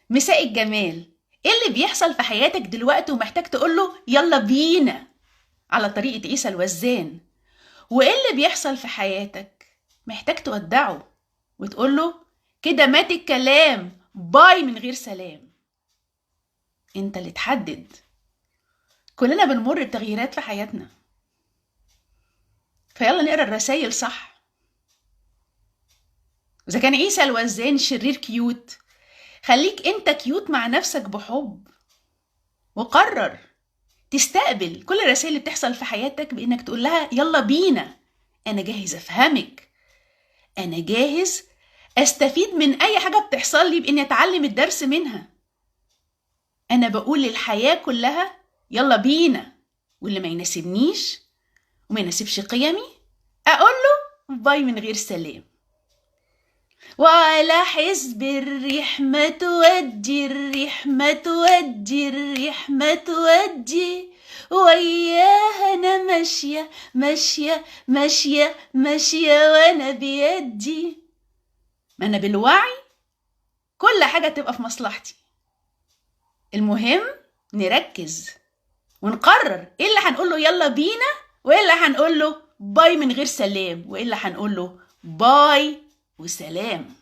مساء الجمال. ايه اللي بيحصل في حياتك دلوقتي ومحتاج تقوله يلا بينا على طريقة عيسى الوزان؟ وايه اللي بيحصل في حياتك محتاج تودعه وتقوله كده مات الكلام، باي من غير سلام؟ انت اللي تحدد. كلنا بنمر بتغييرات في حياتنا، فيلا نقرا الرسايل صح. اذا كان عيسى الوزان الشرير كيوت، خليك انت كيوت مع نفسك بحب، وقرر تستقبل كل الرسائل اللي بتحصل في حياتك بانك تقول لها يلا بينا، انا جاهز افهمك، انا جاهز استفيد من اي حاجة بتحصل لي باني اتعلم الدرس منها. انا بقول للحياة كلها يلا بينا، واللي ما يناسبنيش وما يناسبش قيمي اقول له باي من غير سلام. وعلى حزب الريح ما تودي، الريح ما تودي، الريح ما تودي، وياها انا ماشية ماشية ماشية ماشية وانا بيدي. ما انا بالوعي كل حاجة تبقى في مصلحتي. المهم نركز ونقرر ايه اللي هنقوله يلا بينا، وايه اللي هنقوله باي من غير سلام، وايه اللي هنقوله باي وسلام.